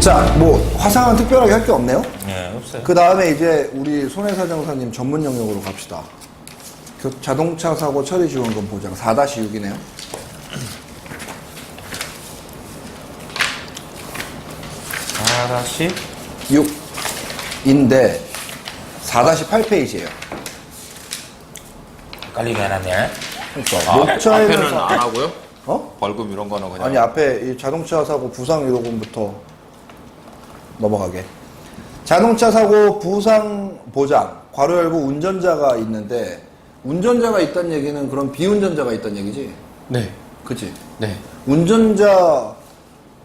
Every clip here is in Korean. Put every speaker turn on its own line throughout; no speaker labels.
자, 뭐 화상은 특별하게 할 게 없네요.
네, 없어요.
그 다음에 이제 우리 손해사정사님 전문 영역으로 갑시다. 자동차 사고 처리 지원금 보장 4-6이네요. 6인데 4-8페이지예요.
헷갈리게 해놨네.
그러니까
앞에는
목차에는
안 하고요?
어?
벌금 이런 거는 그냥
아니 앞에 이 자동차 사고 부상 위로금부터 넘어가게. 자동차 사고 부상 보장 괄호 열고 운전자가 있는데 운전자가 있다는 얘기는 그럼 비운전자가 있다는 얘기지?
네.
그치?
네.
운전자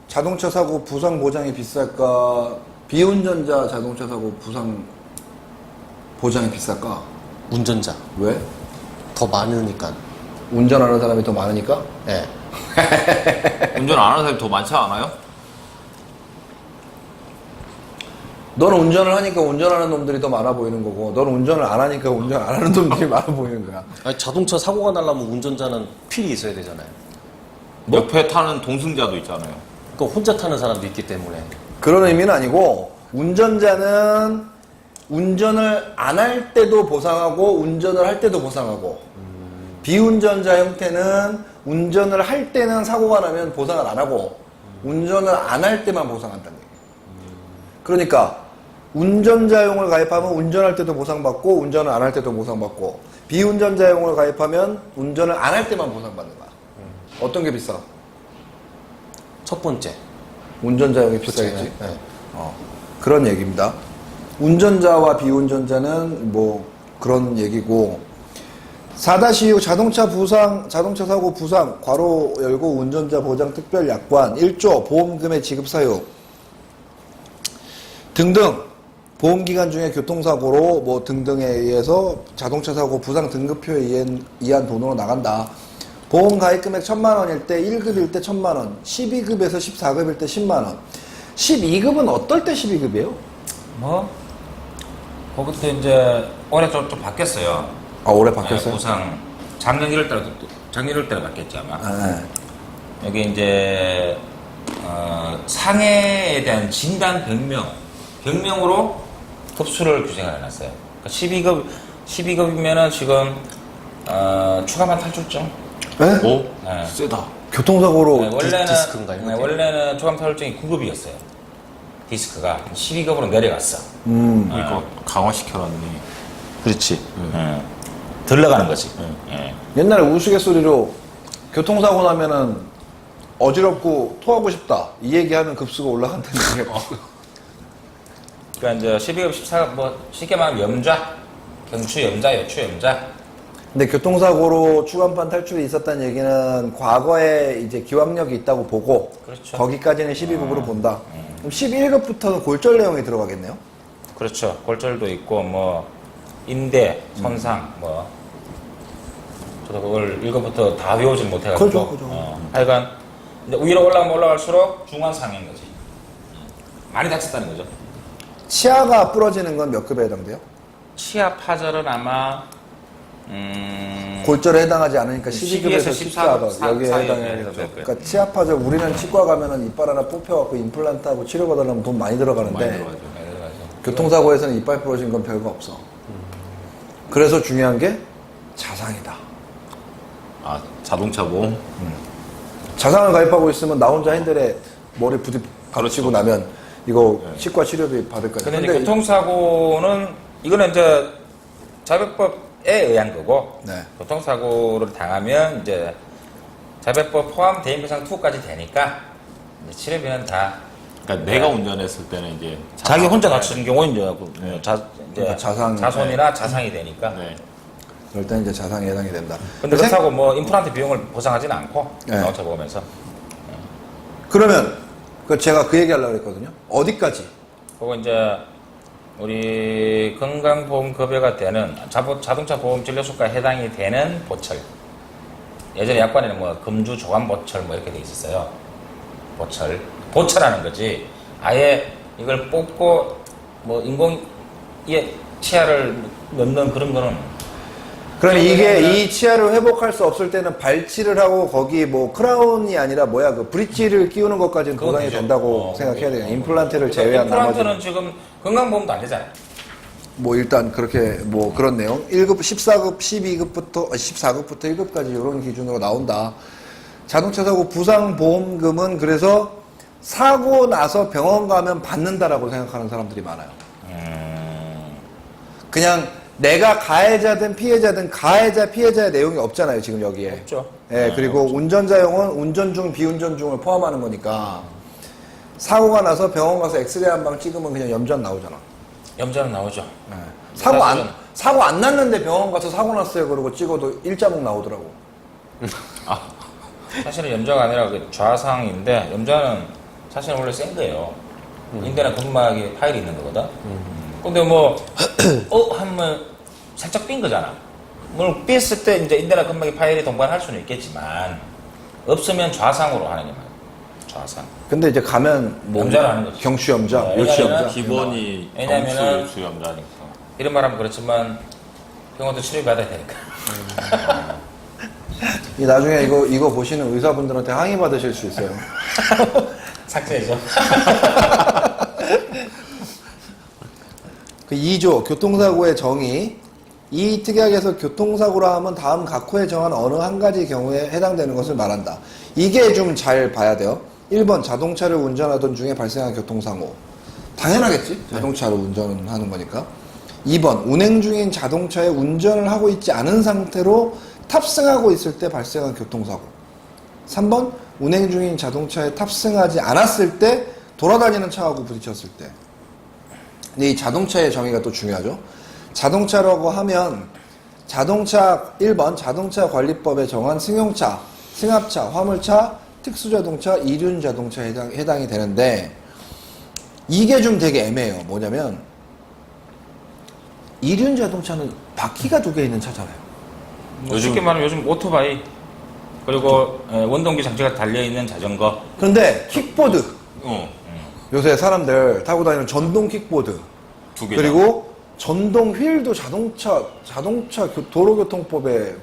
자동차 사고 부상 보장이 비쌀까? 비운전자 자동차 사고 부상 보장이 비쌀까?
운전자.
왜?
더 많으니까.
운전하는 사람이 더 많으니까?
네.
운전 안 하는 사람이 더 많지 않아요?
너는 운전을 하니까 운전하는 놈들이 더 많아 보이는 거고 너는 운전을 안 하니까 운전 안 하는 놈들이 많아 보이는 거야.
아니, 자동차 사고가 나려면 운전자는 필히 있어야 되잖아요.
옆에 타는 동승자도 있잖아요.
그러니까 혼자 타는 사람도 있기 때문에.
그런 의미는 아니고 운전자는 운전을 안 할 때도 보상하고 운전을 할 때도 보상하고 비운전자 형태는 운전을 할 때는 사고가 나면 보상을 안 하고 운전을 안 할 때만 보상한다는 얘기예요. 그러니까 운전자용을 가입하면 운전할 때도 보상받고 운전을 안 할 때도 보상받고 비운전자용을 가입하면 운전을 안 할 때만 보상받는 거야. 어떤 게 비싸?
첫 번째.
운전자용이 비싸겠지.
네.
그런 얘기입니다. 운전자와 비운전자는 뭐 그런 얘기고 4-6 자동차 사고 부상 괄호 열고 운전자 보장 특별 약관 1조 보험금의 지급 사유 등등 보험기간 중에 교통사고로 뭐 등등에 의해서 자동차 사고 부상 등급표에 의한 돈으로 나간다. 보험 가입금액 1,000만 원일 때 1급일 때 1,000만 원, 12급에서 14급일 때 10만 원. 12급은 어떨 때 12급이에요?
뭐? 그것도 이제 올해 좀 바뀌었어요.
아, 올해 바뀌었어요?
보상 작년 1월달에 작년 1월달에 바뀌었지 아마.
네.
여기 이제 상해에 대한 진단 병명으로 급수를 규정을 해놨어요. 그러니까 12급이면은 지금 추가만 탈출증.
네?
오?
네.
세다.
교통사고로
네, 원래는
디스크인가요?
네, 원래는 추가 탈출증이 9급이었어요. 디스크가 12급으로 내려갔어.
이거 강화시켜놨네.
그렇지.
덜 나가는 거지. 예.
옛날에 우스갯소리로 교통사고 나면은 어지럽고 토하고 싶다 이 얘기하면 급수가 올라간다는 얘기가
그러니까 이제 12급 14급 뭐 쉽게 말하면 염좌, 경추 염좌, 여추 염좌.
근데 교통사고로 추간판 탈출이 있었다는 얘기는 과거에 이제 기왕력이 있다고 보고
그렇죠.
거기까지는 12급으로 본다. 그럼 11급부터는 골절 내용이 들어가겠네요.
그렇죠. 골절도 있고 뭐 인대 손상 뭐 저도 그걸 1급부터 다 외우질 못해가지고
그죠.
하여간 이제 위로 올라가면 올라갈수록 중환상인 거지. 많이 다쳤다는 거죠.
치아가 부러지는 건 몇 급에 해당돼요?
치아 파절은 아마
골절에 해당하지 않으니까 12급에서
12에서
14급 여기에
사이에
해당해야죠.
해당될 거예요.
그러니까 치아 파절 우리는 치과 가면은 이빨 하나 뽑혀갖고 임플란트하고 치료받으려면 돈 많이 들어가는데
많이 들어가죠.
교통사고에서는 이빨 부러진 건 별거 없어. 그래서 중요한 게 자상이다.
아, 자동차 보험?
자상을 가입하고 있으면 나 혼자 핸들에 머리 부딪히고
그렇죠.
나면 이거 치과 치료비 받을 거야.
근데 이제 교통사고는 이거는 이제 자백법에 의한 거고
네.
교통사고를 당하면 이제 자백법 포함 대인배상 2까지 되니까 이제 치료비는 다
그러니까 내가 운전했을 때는 이제
자기 혼자 다치는 경우는 이제
그러니까
자손이나 자상이 되니까.
네.
그럴 때 이제 자상에 해당이 된다.
근데 그렇다고 뭐 임플란트 비용을 보상하지는 않고
네.
자동차 보험에서.
그러면 제가 그 얘기 하려고 했거든요. 어디까지?
그리고 이제 우리 건강보험급여가 되는 자동차 보험 진료수가에 해당이 되는 보철. 예전에 약관에는 뭐 금주 조감보철 뭐 이렇게 돼 있었어요. 보철하는 거지. 아예 이걸 뽑고 뭐 인공에 치아를 넣는 그런 거는
그럼 이게 이 치아를 회복할 수 없을 때는 발치를 하고 거기 뭐 크라운이 아니라 뭐야 그 브릿지를 끼우는 것까지는
그건
보상이
되죠.
된다고 생각해야 돼요. 임플란트를 제외한
임플란트는
나머지는
지금 건강보험도 안 되잖아요.
뭐 일단 그렇게 뭐 그런 내용 1급, 14급, 12급부터 14급부터 1급까지 이런 기준으로 나온다. 자동차 사고 부상보험금은 그래서 사고 나서 병원 가면 받는다라고 생각하는 사람들이 많아요. 그냥 내가 가해자든 피해자든 가해자 피해자의 내용이 없잖아요 지금 여기에.
없죠.
예, 그리고 운전자용은 운전 중 비운전 중을 포함하는 거니까 사고가 나서 병원 가서 엑스레이 한 방 찍으면 그냥 염전 나오잖아.
염자는 나오죠.
사고 안 났는데 병원 가서 사고 났어요 그러고 찍어도 일자목 나오더라고.
사실은 염자가 아니라 그 좌상인데 염자는 사실은 원래 센 거예요. 인대나 근막에 파일이 있는 거거든. 근데 뭐 하면 살짝 삔 거잖아. 물론 삐었을 때 이제 인대나 근막에 파일이 동반할 수는 있겠지만 없으면 좌상으로 하는 게 맞아요. 좌상.
근데 이제 가면 뭐
염자를 하는 거죠.
경추 염자,
네,
요추
왜냐면은
염자.
기본이
왜냐면은
경추 염자니까.
이런 말 하면 그렇지만 병원도 치료받아야 되니까.
이 나중에 이거 보시는 의사분들한테 항의 받으실 수 있어요.
삭제해줘.
그 2조 교통사고의 정의. 이 특약에서 교통사고라 하면 다음 각 호에 정한 어느 한 가지 경우에 해당되는 것을 말한다. 이게 좀 잘 봐야 돼요. 1번 자동차를 운전하던 중에 발생한 교통사고. 당연하겠지. 자동차를 운전하는 거니까. 2번 운행 중인 자동차에 운전을 하고 있지 않은 상태로 탑승하고 있을 때 발생한 교통사고. 3번 운행 중인 자동차에 탑승하지 않았을 때 돌아다니는 차하고 부딪혔을 때. 근데 이 자동차의 정의가 또 중요하죠. 자동차라고 하면 자동차 1번 자동차 관리법에 정한 승용차, 승합차, 화물차, 특수자동차, 이륜자동차에 해당이 되는데 이게 좀 되게 애매해요. 뭐냐면 이륜자동차는 바퀴가 2개 있는 차잖아요.
쉽게 말하면 요즘 오토바이 그리고 원동기 장치가 달려있는 자전거.
그런데 킥보드
어.
요새 사람들 타고 다니는 전동 킥보드
두 개.
그리고 전동 휠도 자동차 도로교통법에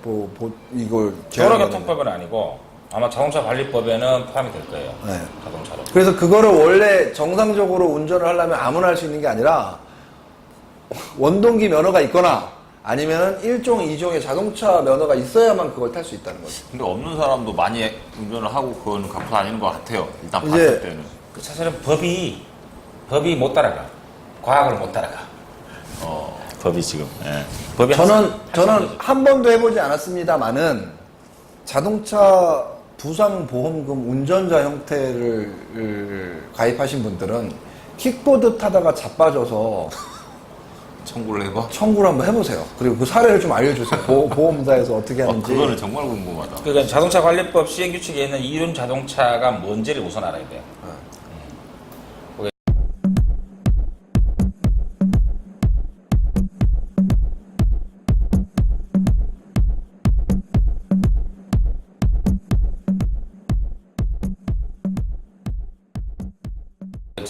이걸 제한하는
도로교통법은 아니고 아마 자동차 관리법에는 포함이 될 거예요.
네.
자동차로.
그래서 그거를 원래 정상적으로 운전을 하려면 아무나 할 수 있는 게 아니라 원동기 면허가 있거나 아니면 1종, 2종의 자동차 면허가 있어야만 그걸 탈 수 있다는 거죠.
근데 없는 사람도 많이 운전을 하고 그거는 갖고 다니는 것 같아요. 일단
이제
봤을 때는.
그 사실은 법이 못 따라가. 과학을 못 따라가. 법이 지금. 예. 법이
저는
거죠.
한 번도 해보지 않았습니다만은 자동차 부상보험금 운전자 형태를 가입하신 분들은 킥보드 타다가 자빠져서
청구를 해봐.
청구를 한번 해보세요. 그리고 그 사례를 좀 알려주세요. 보험사에서 어떻게 하는지.
그거는 정말 궁금하다.
그러니까 자동차 관리법 시행 규칙에 있는 이륜 자동차가 뭔지를 우선 알아야 돼요.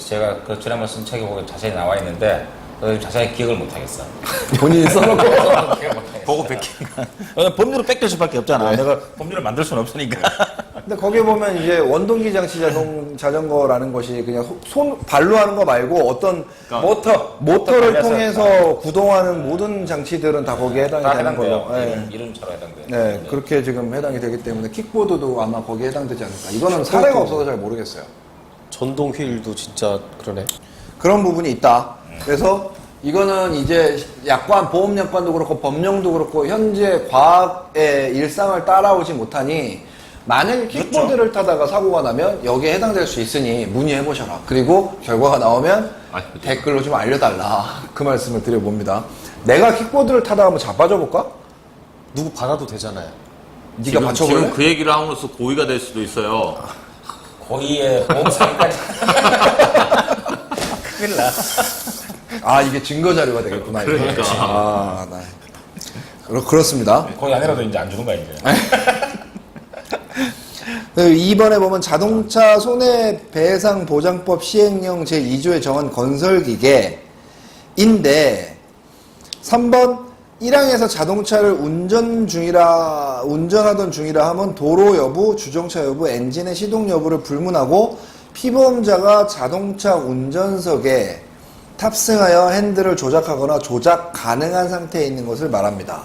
제가 그 지난번 쓴 책에 보면 자세히 나와 있는데 자세히 기억을 못 하겠어.
본인이 써놓고.
기억 못 하겠어.
보고 뺏긴
법률로 뺏길 수밖에 없잖아. 내가 법률을 만들 수는 없으니까.
근데 거기에 보면 이제 원동기 장치 자전거라는 것이 그냥 발로 하는 거 말고 어떤
그러니까
모터를
달려서
통해서 구동하는 모든 장치들은 다 거기에 해당이
다
되는 걸로.
해당돼요.
예.
이름처럼 해당돼요.
네, 그렇게 지금 해당이 되기 때문에 킥보드도 아마 거기에 해당되지 않을까. 이거는 사례가 없어서 잘 모르겠어요.
전동 휠도 진짜 그러네.
그런 부분이 있다. 그래서 이거는 이제 보험약관도 그렇고 법령도 그렇고 현재 과학의 일상을 따라오지 못하니 만약에 킥보드를 타다가 사고가 나면 여기에 해당될 수 있으니 문의해보셔라. 그리고 결과가 나오면 댓글로 좀 알려달라. 그 말씀을 드려봅니다. 내가 킥보드를 타다가 한번 자빠져 볼까?
누구 받아도 되잖아요.
네가 받쳐볼래?
지금 그 얘기를 함으로써 고의가 될 수도 있어요.
고의의 보험사기까지. 큰일 나.
아, 이게 증거자료가 되겠구나. 이게.
그러니까.
아, 그렇습니다.
고의 아니라도 이제 안 주는 거야, 이제.
2번에 보면 자동차 손해배상보장법 시행령 제2조에 정한 건설기계인데 3번 1항에서 자동차를 운전하던 중이라 하면 도로 여부, 주정차 여부, 엔진의 시동 여부를 불문하고 피보험자가 자동차 운전석에 탑승하여 핸들을 조작하거나 조작 가능한 상태에 있는 것을 말합니다.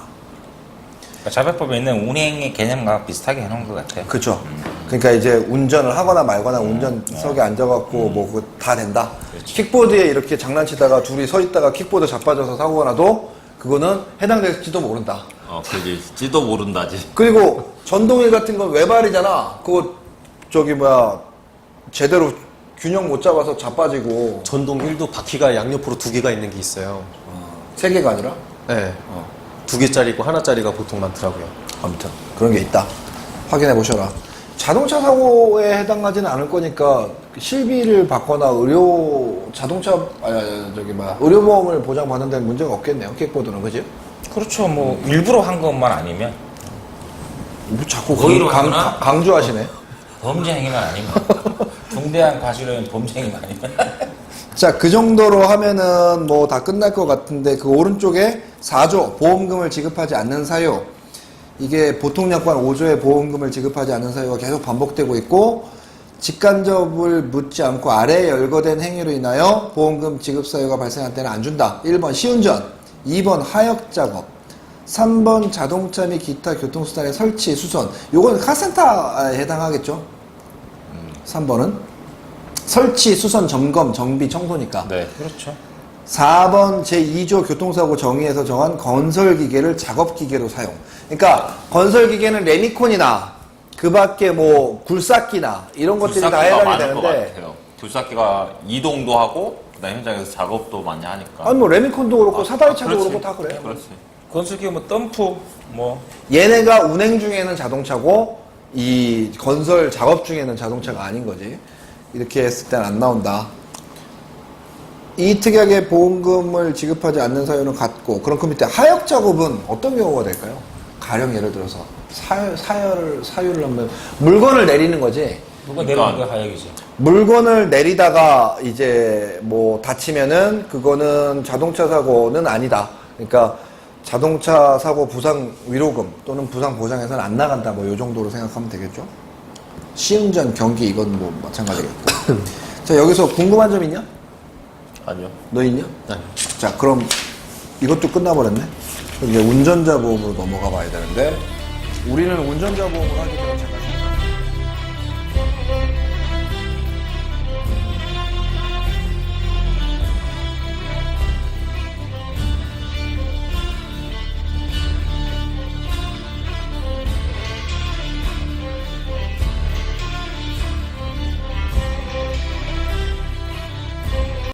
그러니까 자백법에 있는 운행의 개념과 비슷하게 해놓은 것 같아요.
그렇죠. 그러니까 이제 운전을 하거나 말거나 운전석에 앉아갖고 뭐 그거 다 된다. 킥보드에 이렇게 장난치다가 둘이 서 있다가 킥보드 자빠져서 사고가 나도 그거는 해당될지도 모른다.
그지도 모른다지.
그리고 전동일 같은 건 외발이잖아. 그거 저기 뭐야 제대로 균형 못 잡아서 자빠지고
전동 1도 바퀴가 양옆으로 2개가 있는 게 있어요.
3개가 아니라
네. 2개짜리고 하나짜리가 보통 많더라고요.
아무튼 그런 게 있다. 확인해 보셔라. 자동차 사고에 해당하지는 않을 거니까 실비를 받거나 의료보험을 보장받는 데는 문제가 없겠네요. 킥보드는 그지?
그렇죠. 뭐 일부러 한 것만 아니면
뭐 자꾸
거기로 가거나?
강조하시네.
범죄 행위만 아니면 중대한 과실은 범죄 행위만 아니면
자, 그 정도로 하면은 뭐 다 끝날 것 같은데 그 오른쪽에 4조 보험금을 지급하지 않는 사유, 이게 보통약관 5조의 보험금을 지급하지 않는 사유가 계속 반복되고 있고 직간접을 묻지 않고 아래에 열거된 행위로 인하여 보험금 지급 사유가 발생할 때는 안 준다. 1번 시운전, 2번 하역작업, 3번 자동차 및 기타 교통수단의 설치, 수선. 요건 카센터에 해당하겠죠? 3번은 설치, 수선, 점검, 정비, 청소니까.
네.
그렇죠.
4번 제2조 교통사고 정의에서 정한 건설기계를 작업기계로 사용. 그러니까 건설기계는 레미콘이나 그 밖에 뭐 굴삭기나 이런 것들이 다
굴삭기가
해당이
많을 것
되는데
같아요. 굴삭기가 이동도 하고 그다음 현장에서 작업도 많이 하니까.
아니 뭐 레미콘도 그렇고 사다리차도
그렇지.
그렇고 다 그래.
그렇지.
건설기 뭐 덤프 뭐
얘네가 운행 중에는 자동차고 이 건설 작업 중에는 자동차가 아닌 거지. 이렇게 했을 땐 안 나온다. 이 특약의 보험금을 지급하지 않는 사유는 같고, 그럼 그 밑에 하역 작업은 어떤 경우가 될까요? 가령 예를 들어서 사유를 하면 물건을 내리는 거지.
누가
그러니까
내리는 거 하역이지.
물건을 내리다가 이제 뭐 다치면은 그거는 자동차 사고는 아니다. 그러니까 자동차 사고 부상 위로금 또는 부상 보장에서는 안 나간다. 뭐 요 정도로 생각하면 되겠죠. 시운전, 경기 이건 뭐 마찬가지겠고. 자, 여기서 궁금한 점 있냐?
아니요.
너 있냐?
아니.
자, 그럼 이것도 끝나버렸네. 그럼 이제 운전자 보험으로 넘어가 봐야 되는데 우리는 운전자 보험을 하기 전에 잠깐